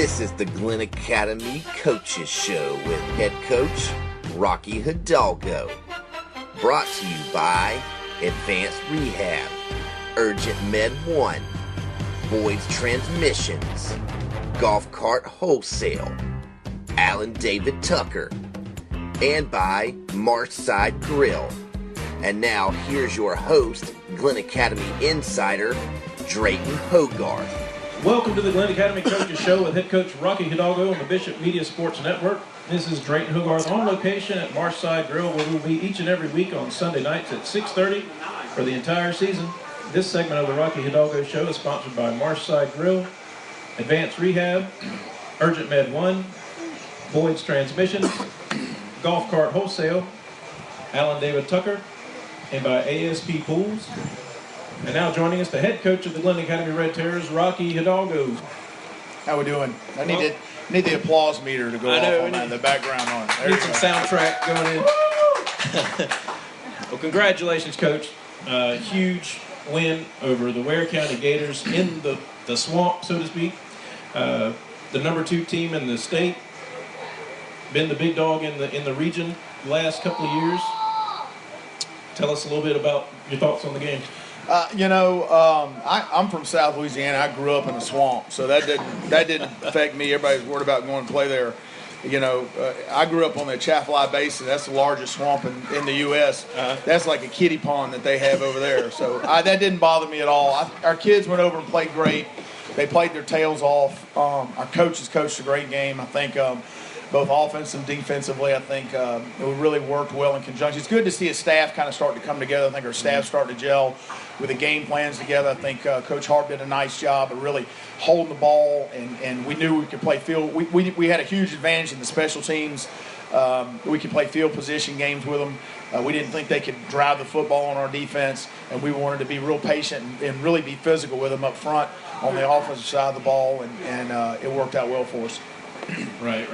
This is the Glynn Academy Coaches Show with head coach Rocky Hidalgo. Brought to you by Advanced Rehab, Urgent Med 1, Boyd's Transmissions, Golf Cart Wholesale, Alan David Tucker, and by Marshside Grill. And now here's your host, Glynn Academy Insider, Drayton Hogarth. Welcome to the Glynn Academy Coaches Show with head coach Rocky Hidalgo on the Bishop Media Sports Network. This is Drayton Hogarth on location at Marshside Grill, where we'll be each and every week on Sunday nights at 6:30 for the entire season. This segment of the Rocky Hidalgo Show is sponsored by Marshside Grill, Advanced Rehab, Urgent Med 1, Boyd's Transmissions, Golf Cart Wholesale, Alan David Tucker, and by ASP Pools. And now joining us, the head coach of the Glynn Academy Red Terrors, Rocky Hidalgo. How we doing? I need the applause meter to go off on that, the background on it. There need some soundtrack going in. Well, congratulations, Coach. Huge win over the Ware County Gators in the swamp, so to speak. The number 2 team in the state. Been the big dog in the region the last couple of years. Tell us a little bit about your thoughts on the game. I'm from South Louisiana. I grew up in a swamp, so that didn't affect me. Everybody's worried about going to play there. I grew up on the Chaffalai Basin. That's the largest swamp in the U.S. That's like a kiddie pond that they have over there. So that didn't bother me at all. Our kids went over and played great. They played their tails off. Our coaches coached a great game. I think both offensive and defensively, I think it really worked well in conjunction. It's good to see a staff kind of starting to come together. I think our staff's starting to gel with the game plans together. I think Coach Hart did a nice job of really holding the ball, and we knew we could play field. We had a huge advantage in the special teams. We could play field position games with them. We didn't think they could drive the football on our defense, and we wanted to be real patient and really be physical with them up front on the offensive side of the ball, and it worked out well for us. Right.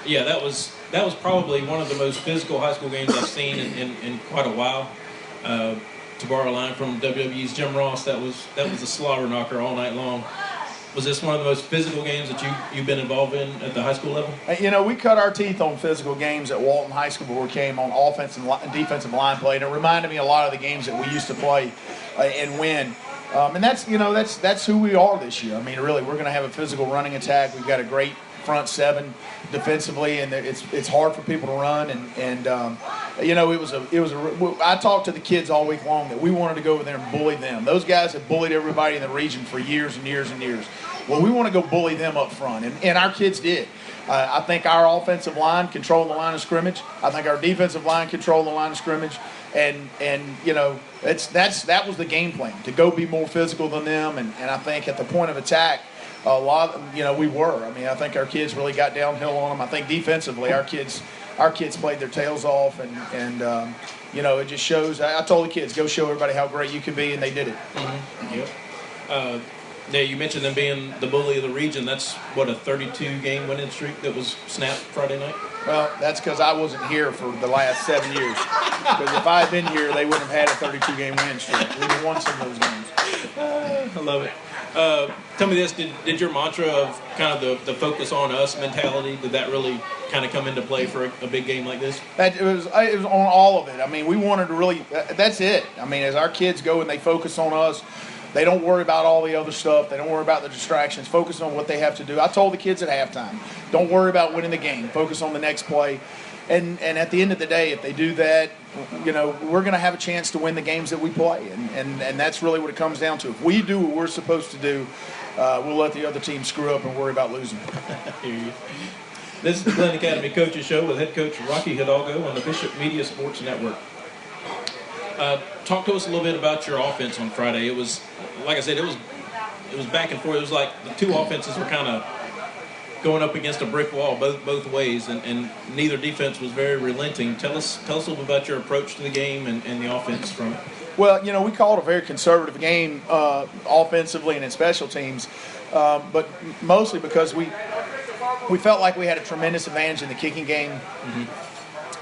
Yeah, that was probably one of the most physical high school games I've seen in quite a while. To borrow a line from WWE's Jim Ross, that was a slobber knocker all night long. Was this one of the most physical games that you've been involved in at the high school level? We cut our teeth on physical games at Walton High School before we came on offensive and defensive line play, and it reminded me a lot of the games that we used to play and win. And that's who we are this year. I mean, really, we're going to have a physical running attack. We've got a great front seven defensively, and it's hard for people to run. I talked to the kids all week long that we wanted to go over there and bully them. Those guys have bullied everybody in the region for years and years and years. Well, we want to go bully them up front, and our kids did. I think our offensive line controlled the line of scrimmage. I think our defensive line controlled the line of scrimmage, and that was the game plan, to go be more physical than them. And I think at the point of attack, we were. I mean, I think our kids really got downhill on them. I think defensively, our kids played their tails off, and it just shows. I told the kids, go show everybody how great you can be, and they did it. Mm-hmm. Yep. Now, you mentioned them being the bully of the region. That's, a 32-game winning streak that was snapped Friday night? Well, that's because I wasn't here for the last 7 years. Because if I had been here, they wouldn't have had a 32-game winning streak. We would have won some of those games. I love it. Tell me this, did your mantra of kind of the focus on us mentality, did that really kind of come into play for a big game like this? It was on all of it. I mean, we wanted to really, that's it. I mean, as our kids go and they focus on us, they don't worry about all the other stuff. They don't worry about the distractions. Focus on what they have to do. I told the kids at halftime, don't worry about winning the game. Focus on the next play. And at the end of the day, if they do that, we're going to have a chance to win the games that we play. And that's really what it comes down to. If we do what we're supposed to do, we'll let the other team screw up and worry about losing. This is the Glynn Academy Coaches Show with head coach Rocky Hidalgo on the Bishop Media Sports Network. Talk to us a little bit about your offense on Friday. It was, like I said, it was back and forth. It was like the two offenses were kind of going up against a brick wall both ways, and neither defense was very relenting. Tell us a little bit about your approach to the game and the offense from it. Well, we called a very conservative game offensively and in special teams, but mostly because we felt like we had a tremendous advantage in the kicking game. Mm-hmm.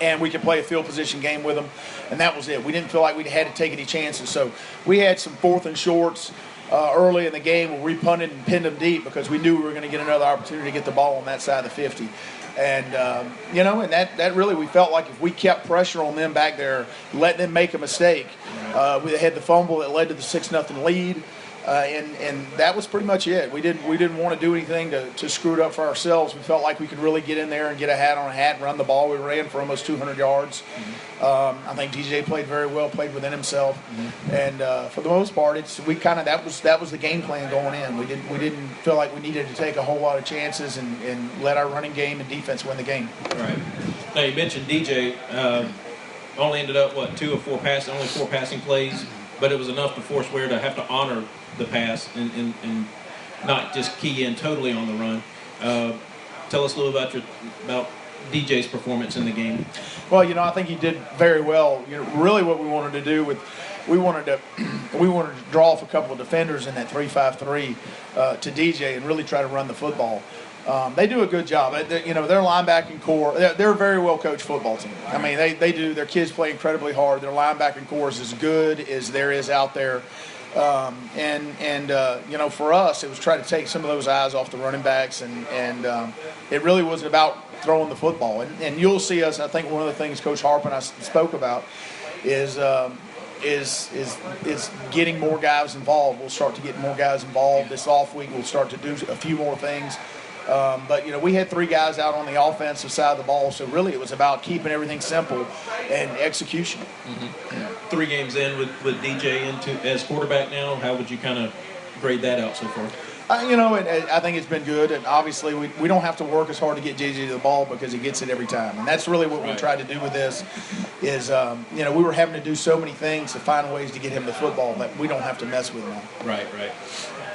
And we could play a field position game with them, and that was it. We didn't feel like we had to take any chances. So we had some 4th and shorts early in the game where we punted and pinned them deep because we knew we were going to get another opportunity to get the ball on that side of the 50. And, and that really, we felt like if we kept pressure on them back there, letting them make a mistake, we had the fumble that led to the 6-0 lead. And that was pretty much it. We didn't want to do anything to screw it up for ourselves. We felt like we could really get in there and get a hat on a hat and run the ball. We ran for almost 200 yards. I think DJ played very well, played within himself, and for the most part, that was the game plan going in. We didn't feel like we needed to take a whole lot of chances and let our running game and defense win the game. Right. Now you mentioned DJ only ended up only 4 passing plays, but it was enough to force Ware to have to honor the pass and not just key in totally on the run. Tell us a little about DJ's performance in the game. Well, I think he did very well. Really what we wanted to do we wanted to draw off a couple of defenders in that 3-5-3 to DJ and really try to run the football. They do a good job. Their linebacking core, they're a very well coached football team. I mean, they do. Their kids play incredibly hard. Their linebacking core is as good as there is out there. For us, it was trying to take some of those eyes off the running backs, and it really wasn't about throwing the football. And you'll see us. I think one of the things Coach Harp and I spoke about is getting more guys involved. We'll start to get more guys involved this off week. We'll start to do a few more things. But we had 3 guys out on the offensive side of the ball, so really it was about keeping everything simple and execution. Mm-hmm. 3 games in with DJ as quarterback now, how would you kind of grade that out so far? I think it's been good, and obviously we don't have to work as hard to get JJ to the ball because he gets it every time, and that's really what we tried to do with this. Is we were having to do so many things to find ways to get him the football that we don't have to mess with now. Right.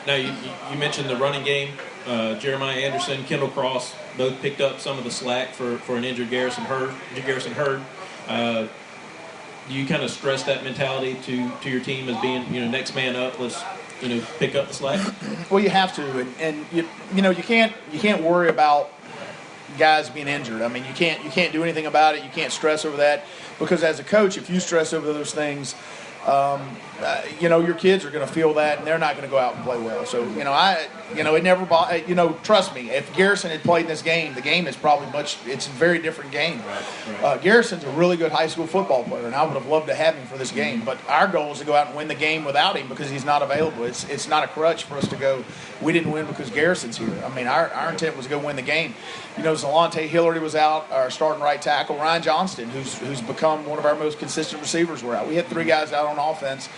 Now you mentioned the running game. Jeremiah Anderson, Kendall Cross, both picked up some of the slack for an injured Garrison Hurd. Do you kind of stress that mentality to your team as being next man up? Let's pick up the slack. Well, you have to, and you can't worry about guys being injured. I mean, you can't do anything about it. You can't stress over that because as a coach, if you stress over those things, your kids are going to feel that, and they're not going to go out and play well. So, it never, trust me, if Garrison had played in this game, the game is it's a very different game. Right. Garrison's a really good high school football player, and I would have loved to have him for this game. But our goal is to go out and win the game without him because he's not available. It's not a crutch for us to go, we didn't win because Garrison's here. I mean, our intent was to go win the game. Zalante Hillary was out, our starting right tackle. Ryan Johnston, who's become one of our most consistent receivers, were out. We had 3 guys out on offense.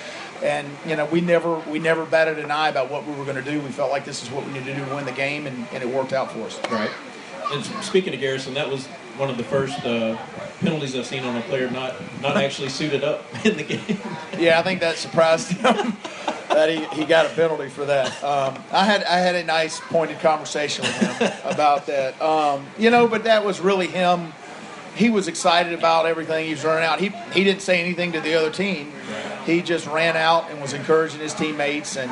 And we never batted an eye about what we were going to do. We felt like this is what we needed to do to win the game, and it worked out for us. Right. And speaking of Garrison, that was one of the first penalties I've seen on a player not actually suited up in the game. Yeah, I think that surprised him that he got a penalty for that. I had a nice pointed conversation with him about that. But that was really him. He was excited about everything. He was running out. He didn't say anything to the other team. He just ran out and was encouraging his teammates. And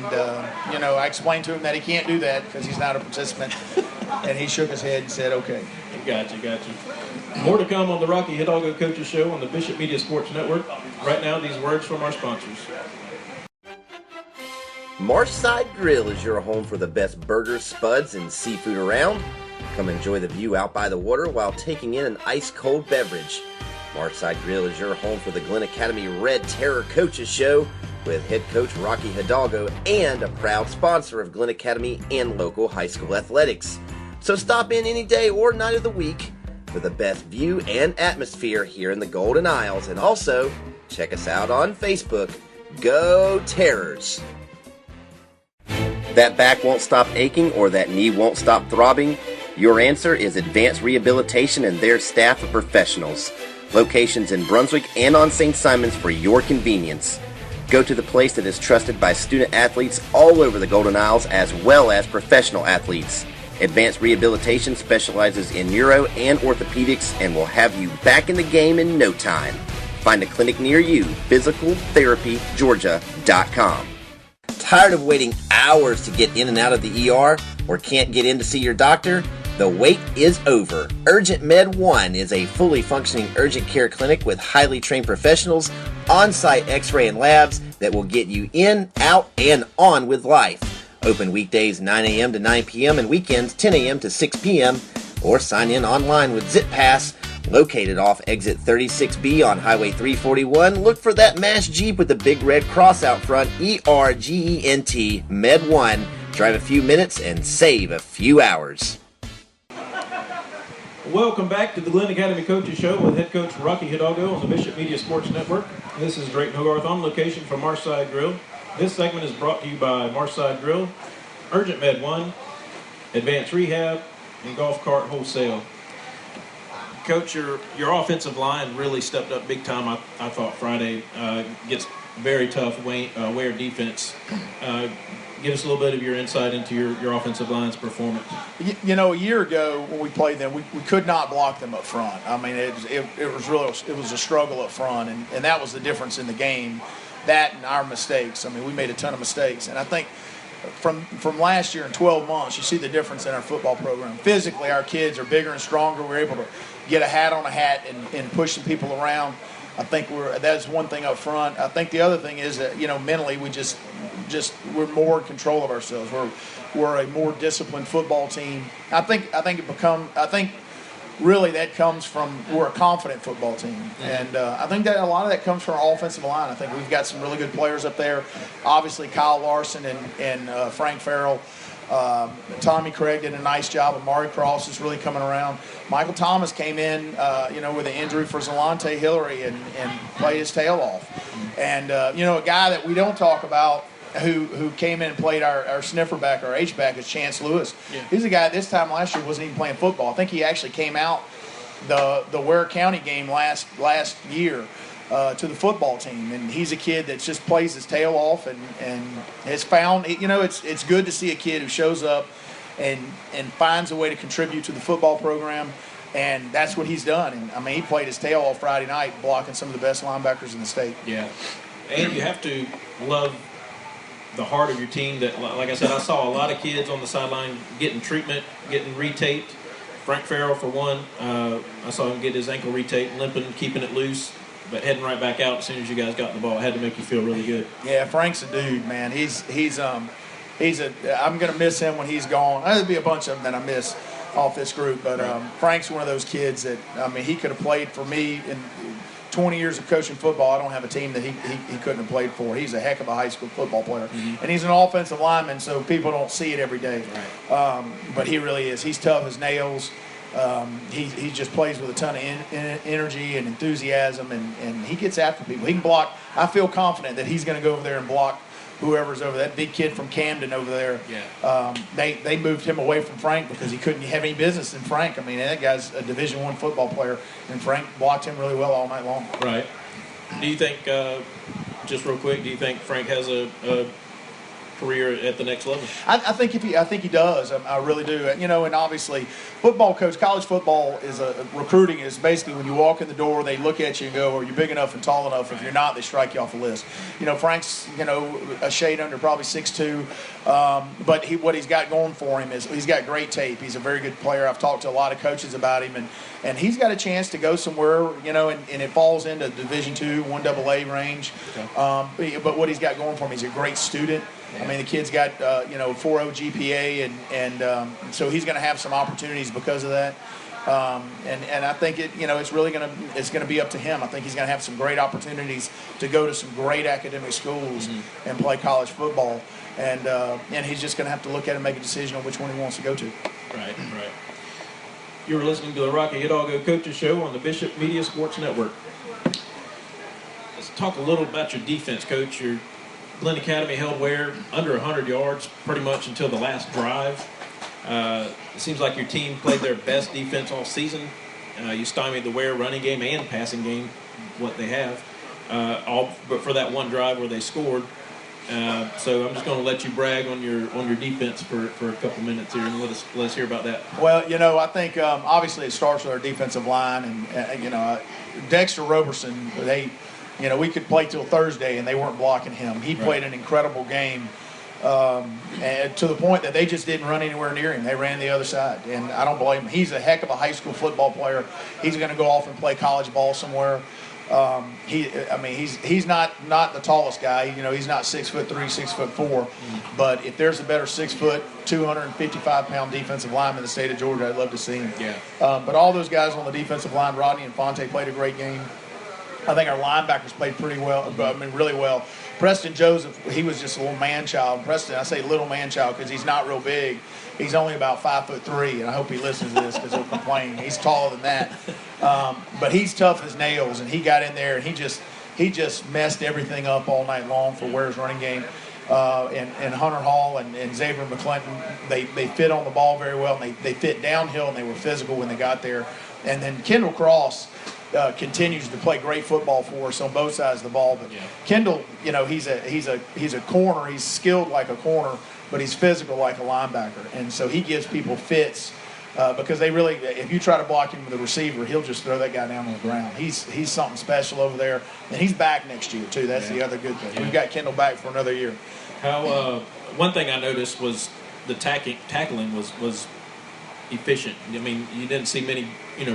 I explained to him that he can't do that because he's not a participant. And he shook his head and said, okay. Got you. More to come on the Rocky Hidalgo Coaches Show on the Bishop Media Sports Network. Right now, these words from our sponsors. Marshside Grill is your home for the best burgers, spuds, and seafood around. Come enjoy the view out by the water while taking in an ice-cold beverage. Marshside Grill is your home for the Glynn Academy Red Terror Coaches Show with head coach Rocky Hidalgo and a proud sponsor of Glynn Academy and local high school athletics. So stop in any day or night of the week for the best view and atmosphere here in the Golden Isles. And also, check us out on Facebook. Go Terrors! That back won't stop aching or that knee won't stop throbbing? Your answer is Advanced Rehabilitation and their staff of professionals. Locations in Brunswick and on St. Simons for your convenience. Go to the place that is trusted by student athletes all over the Golden Isles as well as professional athletes. Advanced Rehabilitation specializes in neuro and orthopedics and will have you back in the game in no time. Find a clinic near you, physicaltherapygeorgia.com. Tired of waiting hours to get in and out of the ER or can't get in to see your doctor? The wait is over. Urgent Med 1 is a fully functioning urgent care clinic with highly trained professionals, on-site x-ray and labs that will get you in, out, and on with life. Open weekdays 9 a.m. to 9 p.m. and weekends 10 a.m. to 6 p.m. or sign in online with ZipPass. Located off exit 36B on Highway 341, look for that MASH Jeep with the big red cross out front, ERGENT Med 1. Drive a few minutes and save a few hours. Welcome back to the Glynn Academy Coaches Show with head coach Rocky Hidalgo on the Bishop Media Sports Network. This is Drayton Hogarth on location from Marshside Grill. This segment is brought to you by Marshside Grill, Urgent Med 1, Advanced Rehab, and Golf Cart Wholesale. Coach, your offensive line really stepped up big time, I thought, Friday. Gets very tough, Ware defense. Give us a little bit of your insight into your offensive line's performance. You know, a year ago when we played them, we could not block them up front. I mean, it was a struggle up front, and that was the difference in the game. That and our mistakes. I mean, we made a ton of mistakes, and I think from last year in 12 months, you see the difference in our football program. Physically, our kids are bigger and stronger. We're able to get a hat on a hat and push some people around. I think that's one thing up front. I think the other thing is that, you know, mentally we just we're more in control of ourselves. We're a more disciplined football team. I think really that comes from we're a confident football team, and I think that a lot of that comes from our offensive line. I think we've got some really good players up there. Obviously, Kyle Larson and Frank Farrell. Tommy Craig did a nice job. Amari Cross is really coming around. Michael Thomas came in, with an injury for Zalante Hillary and played his tail off. And, a guy that we don't talk about who came in and played our sniffer back, our H-back, is Chance Lewis. Yeah. He's a guy this time last year wasn't even playing football. I think he actually came out the Ware County game last year to the football team, and he's a kid that just plays his tail off and has found, it's good to see a kid who shows up and finds a way to contribute to the football program, and that's what he's done. And I mean, he played his tail off Friday night, blocking some of the best linebackers in the state. Yeah, and you have to love the heart of your team. That, like I said, I saw a lot of kids on the sideline getting treatment, getting retaped. Frank Farrell, for one, I saw him get his ankle retaped, limping, keeping it loose, but heading right back out as soon as you guys got the ball. It had to make you feel really good. Yeah, Frank's a dude, man. I'm gonna miss him when he's gone. There'll be a bunch of them that I miss off this group, but Frank's one of those kids that, I mean, he could have played for me in 20 years of coaching football. I don't have a team that he couldn't have played for. He's a heck of a high school football player, and he's an offensive lineman, so people don't see it every day. Right. But he really is. He's tough as nails. He just plays with a ton of energy and enthusiasm, and he gets after people. He can block. I feel confident that he's going to go over there and block whoever's over there. That big kid from Camden over there. Yeah. They moved him away from Frank because he couldn't have any business in Frank. I mean, that guy's a Division I football player, and Frank blocked him really well all night long. Right. Do you think, just real quick, do you think Frank has a career at the next level? I think he does. I really do. And obviously, college football recruiting is basically when you walk in the door, they look at you and go, "Are you big enough and tall enough?" If you're not, they strike you off the list. Frank's a shade under, probably 6'2", but what he's got going for him is he's got great tape. He's a very good player. I've talked to a lot of coaches about him, and he's got a chance to go somewhere, and it falls into Division II, 1AA range. Okay. But what he's got going for him, he's a great student. I mean, the kid's got 4.0 GPA, and so he's going to have some opportunities because of that. And I think it's really going to be up to him. I think he's going to have some great opportunities to go to some great academic schools and play college football. And he's just going to have to look at it and make a decision on which one he wants to go to. Right. You're listening to the Rocky Hidalgo Coaches Show on the Bishop Media Sports Network. Let's talk a little about your defense, Coach. Your Glynn Academy held Ware under 100 yards pretty much until the last drive. It seems like your team played their best defense all season. You stymied the Ware running game and passing game, what they have, but for that one drive where they scored. So I'm just going to let you brag on your defense for a couple minutes here, and let us hear about that. Well, I think obviously it starts with our defensive line, and Dexter Roberson. We could play till Thursday, and they weren't blocking him. He played an incredible game. and to the point that they just didn't run anywhere near him. They ran the other side, and I don't blame him. He's a heck of a high school football player. He's going to go off and play college ball somewhere. He's not the tallest guy. He's not 6'3", 6'4". But if there's a better 6 foot, 255-pound defensive lineman in the state of Georgia, I'd love to see him. Yeah. But all those guys on the defensive line, Rodney and Fonte, played a great game. I think our linebackers played pretty well. Really well. Preston Joseph, he was just a little man child. Preston, I say little man child because he's not real big. He's only about 5'3", and I hope he listens to this because he'll complain. He's taller than that, but he's tough as nails. And he got in there and he just messed everything up all night long for Ware's running game. And Hunter Hall and Xavier McClinton, they fit on the ball very well. And they fit downhill and they were physical when they got there. And then Kendall Cross continues to play great football for us on both sides of the ball. But Kendall, he's a corner. He's skilled like a corner, but he's physical like a linebacker. And so he gives people fits because they really, if you try to block him with a receiver, he'll just throw that guy down on the ground. He's something special over there, and he's back next year too. That's the other good thing. We've got Kendall back for another year. One thing I noticed was the tackling was efficient. I mean, you didn't see many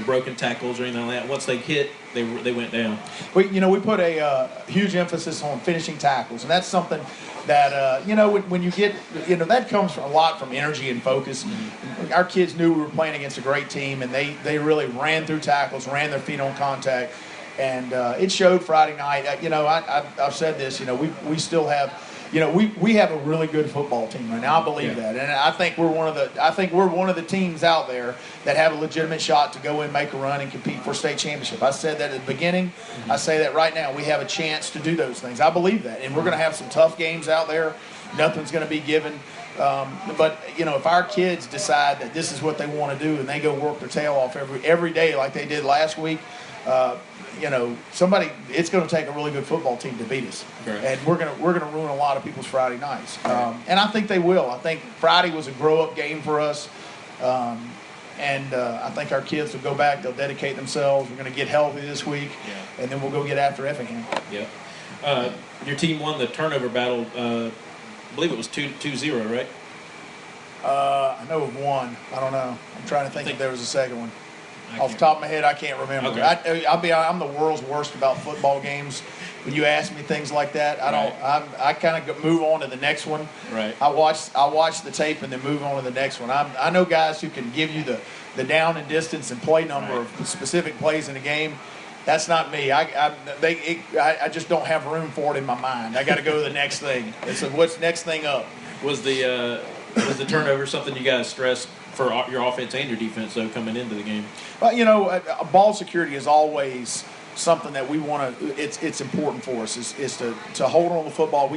broken tackles or anything like that. Once they hit, they went down. We put a huge emphasis on finishing tackles, and that's something that when you get that comes a lot from energy and focus. Mm-hmm. Our kids knew we were playing against a great team, and they really ran through tackles, ran their feet on contact, and it showed Friday night. I've said this. We still have. We have a really good football team right now. I believe that, and I think we're one of the teams out there that have a legitimate shot to go in, make a run, and compete for a state championship. I said that at the beginning. Mm-hmm. I say that right now. We have a chance to do those things. I believe that, and we're going to have some tough games out there. Nothing's going to be given. But if our kids decide that this is what they want to do and they go work their tail off every day like they did last week. It's going to take a really good football team to beat us, and we're going to ruin a lot of people's Friday nights, and I think they will. I think Friday was a grow-up game for us, and I think our kids will go back. They'll dedicate themselves. We're going to get healthy this week, and then we'll go get after Effingham. Yeah. Your team won the turnover battle. I believe it was 2-0, right? I know of one. I don't know. I'm trying to think if there was a second one. Off the top of my head, I can't remember. Okay. I'm the world's worst about football games. When you ask me things like that, I kind of move on to the next one. Right. I watch the tape and then move on to the next one. I know guys who can give you the down and distance and play number of specific plays in a game. That's not me. I just don't have room for it in my mind. I got to go to the next thing. So what's next thing up? Was the turnover something you guys stressed for your offense and your defense, though, coming into the game? Well, ball security is always something that we want to. It's important for us. Is to hold on to the football.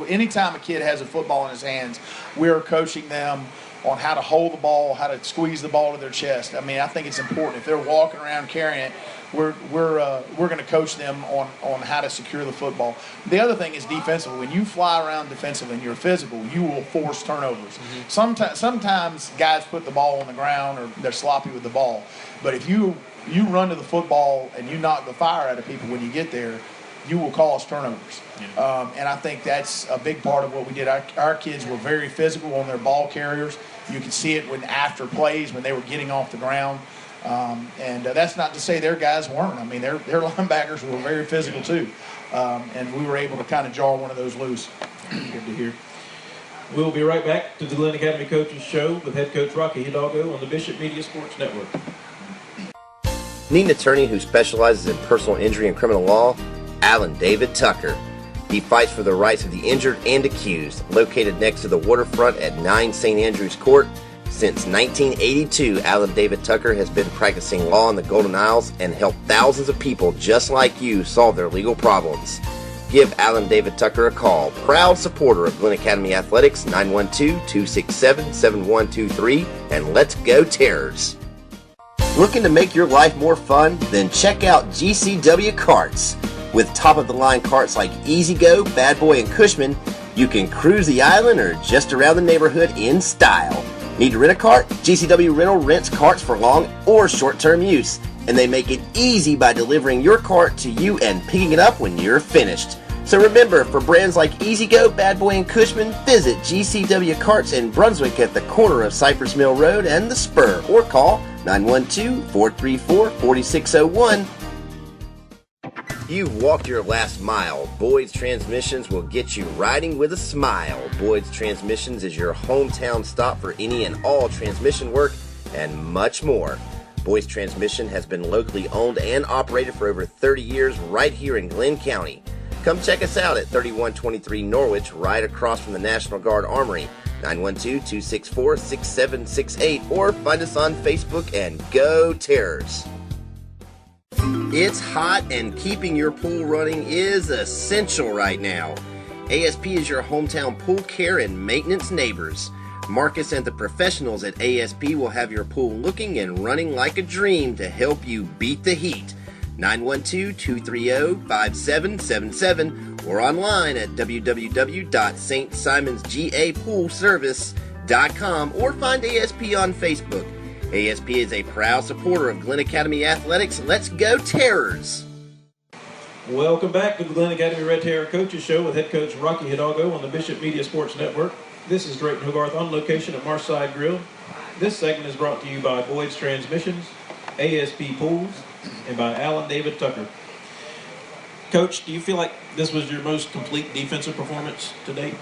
Anytime a kid has a football in his hands, we're coaching them on how to hold the ball, how to squeeze the ball to their chest. I mean, I think it's important. If they're walking around carrying it, we're going to coach them on how to secure the football. The other thing is defensively. When you fly around defensively and you're physical, you will force turnovers. Mm-hmm. Sometimes guys put the ball on the ground or they're sloppy with the ball. But if you run to the football and you knock the fire out of people when you get there, you will cause turnovers. Yeah. And I think that's a big part of what we did. Our kids were very physical on their ball carriers. You could see it after plays when they were getting off the ground. And that's not to say their guys weren't. I mean, their linebackers were very physical too. And we were able to kind of jar one of those loose. Good to hear. We'll be right back to the Glynn Academy Coaches Show with head coach Rocky Hidalgo on the Bishop Media Sports Network. Need an attorney who specializes in personal injury and criminal law? Alan David Tucker. He fights for the rights of the injured and accused. Located next to the waterfront at 9 St. Andrews Court. Since 1982, Alan David Tucker has been practicing law in the Golden Isles and helped thousands of people just like you solve their legal problems. Give Alan David Tucker a call. Proud supporter of Glynn Academy Athletics, 912-267-7123, and let's go Terrors. Looking to make your life more fun? Then check out GCW Karts. With top-of-the-line karts like Easy Go, Bad Boy, and Cushman, you can cruise the island or just around the neighborhood in style. Need to rent a cart? GCW Rental rents carts for long or short-term use, and they make it easy by delivering your cart to you and picking it up when you're finished. So remember, for brands like E-Z-GO, Bad Boy, and Cushman, visit GCW Carts in Brunswick at the corner of Cypress Mill Road and the Spur, or call 912-434-4601. You've walked your last mile. Boyd's Transmissions will get you riding with a smile. Boyd's Transmissions is your hometown stop for any and all transmission work and much more. Boyd's Transmission has been locally owned and operated for over 30 years right here in Glynn County. Come check us out at 3123 Norwich, right across from the National Guard Armory, 912-264-6768, or find us on Facebook and go Terrors. It's hot and keeping your pool running is essential right now. ASP is your hometown pool care and maintenance neighbors. Marcus and the professionals at ASP will have your pool looking and running like a dream to help you beat the heat. 912-230-5777 or online at www.stsimonsgapoolservice.com or find ASP on Facebook. ASP is a proud supporter of Glynn Academy Athletics. Let's go Terrors! Welcome back to the Glynn Academy Red Terror Coaches Show with head coach Rocky Hidalgo on the Bishop Media Sports Network. This is Drayton Hogarth on location at Marshside Grill. This segment is brought to you by Boyd's Transmissions, ASP Pools, and by Alan David Tucker. Coach, do you feel like this was your most complete defensive performance to date?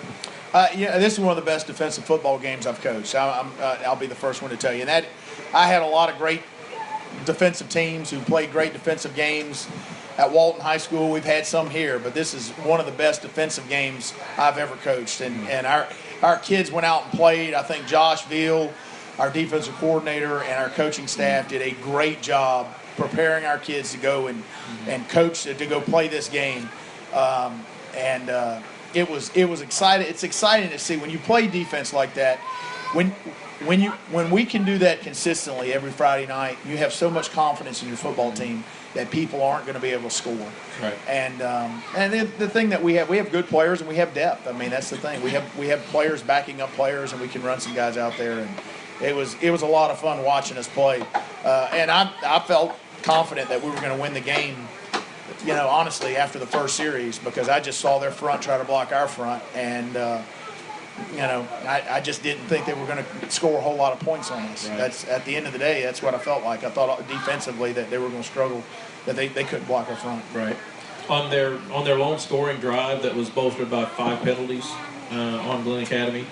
Yeah, this is one of the best defensive football games I've coached. I'll be the first one to tell you. And that I had a lot of great defensive teams who played great defensive games at Walton High School. We've had some here, but this is one of the best defensive games I've ever coached. And our kids went out and played. I think Josh Veal, our defensive coordinator, and our coaching staff did a great job preparing our kids to go and coach to go play this game. It was exciting. It's exciting to see when you play defense like that. When we can do that consistently every Friday night, you have so much confidence in your football team that people aren't going to be able to score. Right. And the thing that we have good players and we have depth. I mean, that's the thing. We have players backing up players, and we can run some guys out there. And it was a lot of fun watching us play. And I felt confident that we were going to win the game. You know, honestly, after the first series, because I just saw their front try to block our front, and I just didn't think they were going to score a whole lot of points on us. Right. That's at the end of the day. That's what I felt like. I thought defensively that they were going to struggle, that they couldn't block our front. Right. On their lone scoring drive that was bolstered by 5 penalties on Glynn Academy.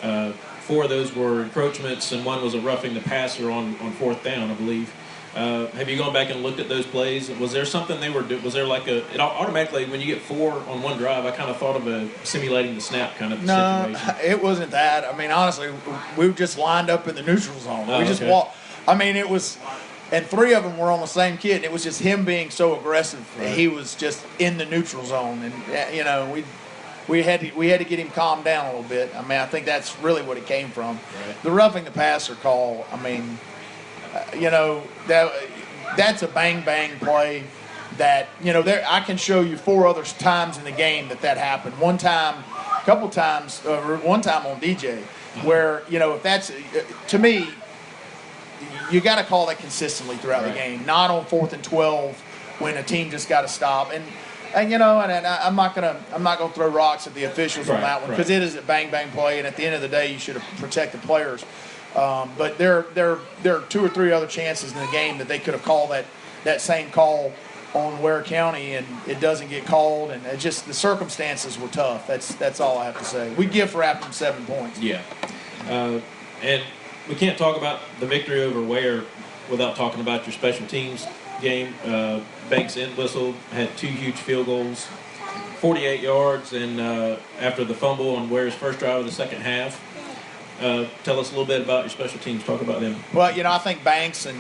4 of those were encroachments, and 1 was a roughing the passer on 4th down, I believe. Have you gone back and looked at those plays? Was there something they were doing? Was there like it automatically, when you get 4 on one drive, I kind of thought of simulating the snap kind of situation. No, it wasn't that. I mean, honestly, we just lined up in the neutral zone. Oh, We just okay. walked. I mean, it was, and 3 of them were on the same kid. And it was just him being so aggressive. Right. He was just in the neutral zone, and we had to get him calmed down a little bit. I mean, I think that's really what it came from. Right. The roughing the passer call. I mean, that's a bang play that I can show you 4 other times in the game that happened. One time on DJ, where if that's to me, you got to call that consistently throughout the game, not on 4th and 12 when a team just got to stop. And I'm not gonna throw rocks at the officials on that one, because it is a bang play, and at the end of the day, you should have protected players. But there are 2 or 3 other chances in the game that they could have called that same call on Ware County, and it doesn't get called, and it just the circumstances were tough. That's all I have to say. We give Raptor 7 points. Yeah, and we can't talk about the victory over Ware without talking about your special teams game. Banks Entwistle had 2 huge field goals, 48 yards, and after the fumble on Ware's first drive of the second half. Tell us a little bit about your special teams. Talk about them. Well, I think Banks and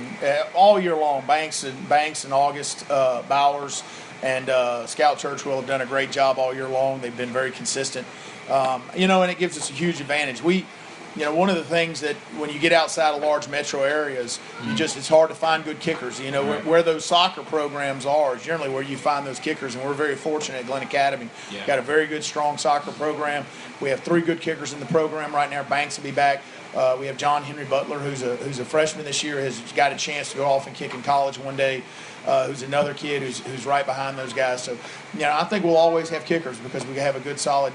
all year long, Banks and August Bowers and Scout Churchwell have done a great job all year long. They've been very consistent, and it gives us a huge advantage. one of the things that when you get outside of large metro areas, it's hard to find good kickers. Where those soccer programs are is generally where you find those kickers, and we're very fortunate at Glynn Academy. Yeah. Got a very good, strong soccer program. We have 3 good kickers in the program right now. Banks will be back. We have John Henry Butler, who's a freshman this year, has got a chance to go off and kick in college one day. Who's another kid who's right behind those guys. So, I think we'll always have kickers because we have a good, solid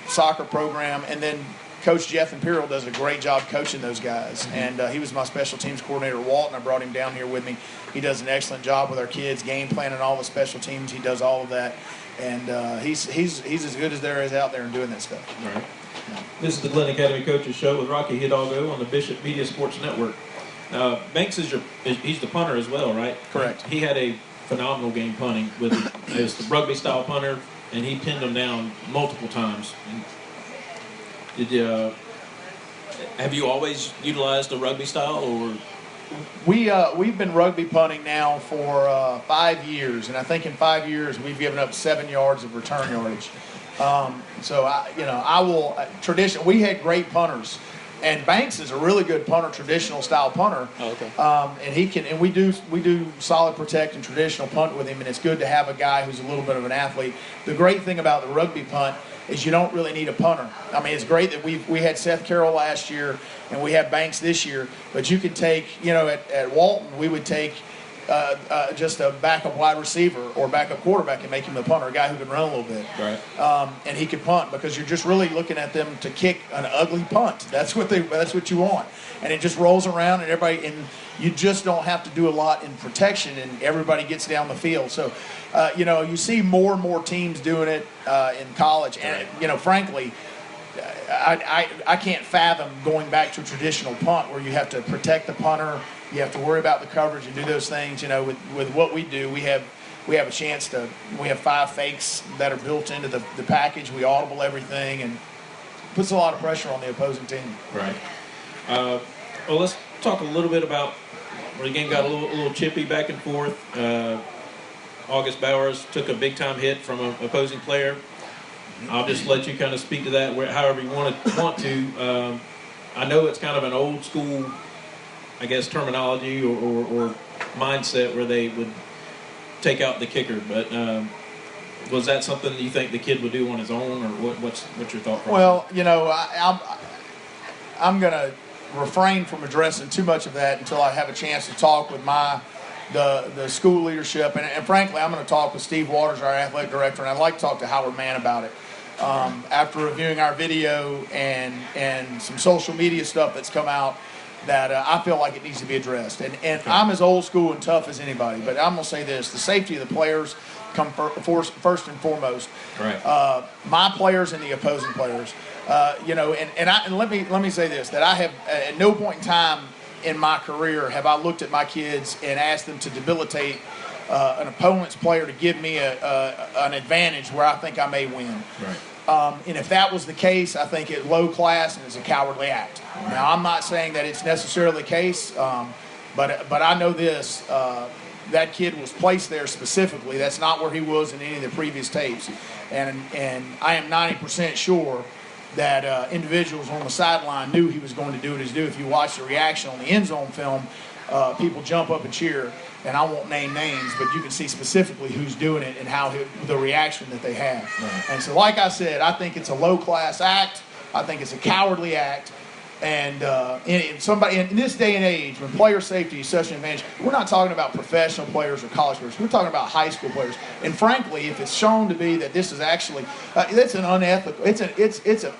soccer program. And then Coach Jeff Imperial does a great job coaching those guys. And he was my special teams coordinator at Walton. I brought him down here with me. He does an excellent job with our kids, game planning all the special teams. He does all of that. And he's as good as there is out there in doing that stuff. All right. This is the Glynn Academy Coaches Show with Rocky Hidalgo on the Bishop Media Sports Network. Banks he's the punter as well, right? Correct. He had a phenomenal game punting with as the rugby style punter, and he pinned them down multiple times. And have you always utilized the rugby style, or? We've been rugby punting now for 5 years, and I think in 5 years we've given up 7 yards of return yardage. I will tradition. We had great punters, and Banks is a really good punter, traditional style punter. Oh, okay. And we do solid protect and traditional punt with him, and it's good to have a guy who's a little bit of an athlete. The great thing about the rugby punt is you don't really need a punter. I mean, it's great that we had Seth Carroll last year and we have Banks this year, but you could take, at Walton, we would take just a backup wide receiver or backup quarterback and make him a punter, a guy who can run a little bit. Right. And he could punt because you're just really looking at them to kick an ugly punt. That's what you want. And it just rolls around and you just don't have to do a lot in protection and everybody gets down the field. So, you see more and more teams doing it in college. And, frankly, I can't fathom going back to a traditional punt where you have to protect the punter, you have to worry about the coverage and do those things. With what we do, we have a chance to. We have 5 fakes that are built into the package. We audible everything and puts a lot of pressure on the opposing team. Right. Well, let's talk a little bit about where the game got a little chippy back and forth. August Bowers took a big time hit from an opposing player. I'll just let you kind of speak to that however you want to. I know it's kind of an old school, I guess, terminology or mindset where they would take out the kicker, but was that something you think the kid would do on his own, or what's your thought process? Well, I'm going to refrain from addressing too much of that until I have a chance to talk with the school leadership, and frankly, I'm going to talk with Steve Waters, our athletic director, and I'd like to talk to Howard Mann about it. After reviewing our video and some social media stuff that's come out, that I feel like it needs to be addressed. And okay. I'm as old school and tough as anybody, but I'm going to say this: the safety of the players come first and foremost. Right. My players and the opposing players. And let me say this: that I have at no point in time in my career have I looked at my kids and asked them to debilitate an opponent's player to give me an advantage where I think I may win. Right. And if that was the case, I think it's low class and it's a cowardly act. Right. Now, I'm not saying that it's necessarily the case, but I know this. That kid was placed there specifically. That's not where he was in any of the previous tapes. And I am 90% sure that individuals on the sideline knew he was going to do what he's due. If you watch the reaction on the end zone film, people jump up and cheer. And I won't name names, but you can see specifically who's doing it and how the reaction that they have. Right. And so, like I said, I think it's a low-class act. I think it's a cowardly act. And in this day and age, when player safety is such an advantage, we're not talking about professional players or college players. We're talking about high school players. And frankly, if it's shown to be that this is actually it's an unethical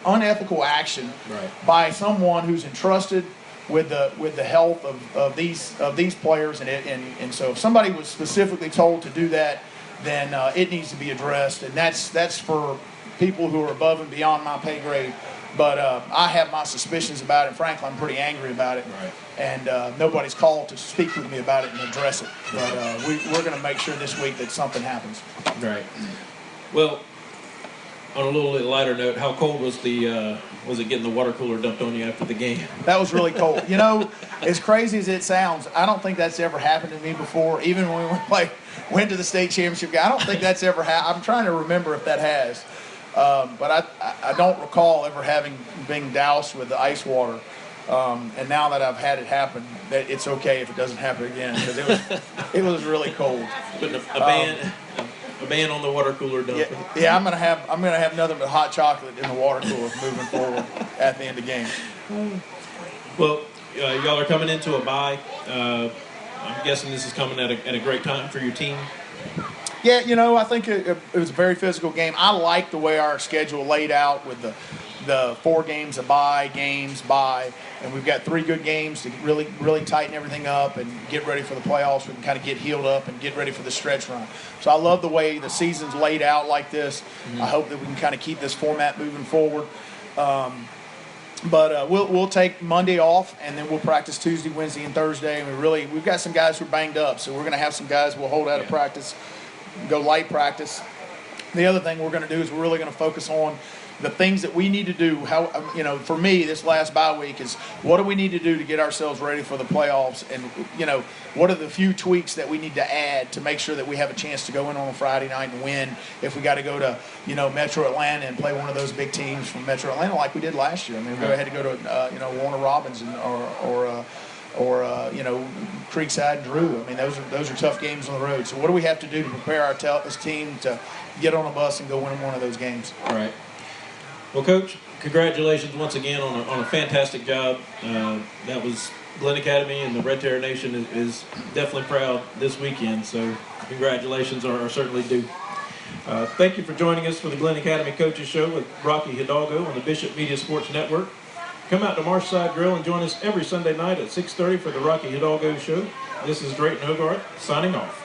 unethical action right. by someone who's entrusted with the health of these players, and so if somebody was specifically told to do that, then it needs to be addressed, and that's for people who are above and beyond my pay grade. But I have my suspicions about it. Frankly, I'm pretty angry about it, right. And nobody's called to speak with me about it and address it. But we're going to make sure this week that something happens. Right. Well, on a little lighter note, how cold was was it getting the water cooler dumped on you after the game? That was really cold. As crazy as it sounds, I don't think that's ever happened to me before. Even when we went to the state championship game, I don't think that's ever happened. I'm trying to remember if that has. But I don't recall ever being doused with the ice water. And now that I've had it happen, that it's okay if it doesn't happen again, because it was really cold. Putting a ban on the water cooler dump. Yeah, I'm gonna have nothing but hot chocolate in the water cooler moving forward at the end of games. Well, y'all are coming into a bye. I'm guessing this is coming at a great time for your team. Yeah, I think it was a very physical game. I like the way our schedule laid out with the 4 games of bye, and we've got 3 good games to really tighten everything up and get ready for the playoffs. We can kind of get healed up and get ready for the stretch run. So I love the way the season's laid out like this. Mm-hmm. I hope that we can kind of keep this format moving forward. But we'll take Monday off, and then we'll practice Tuesday, Wednesday, and Thursday. And we've got some guys who are banged up, so we're going to have some guys we'll hold out of practice, go light practice. The other thing we're going to do is we're really going to focus on the things that we need to do. For me, this last bye week is what do we need to do to get ourselves ready for the playoffs, and what are the few tweaks that we need to add to make sure that we have a chance to go in on a Friday night and win if we got to go to Metro Atlanta and play one of those big teams from Metro Atlanta like we did last year. I mean, we had to go to Warner Robins or Creekside Drew. I mean, those are tough games on the road. So what do we have to do to prepare our this team to get on a bus and go win one of those games? All right. Well, Coach, congratulations once again on a fantastic job. That was Glynn Academy, and the Red Terror Nation is definitely proud this weekend. So congratulations are certainly due. Thank you for joining us for the Glynn Academy Coaches Show with Rocky Hidalgo on the Bishop Media Sports Network. Come out to Marshside Grill and join us every Sunday night at 6:30 for the Rocky Hidalgo Show. This is Drayton Hogarth signing off.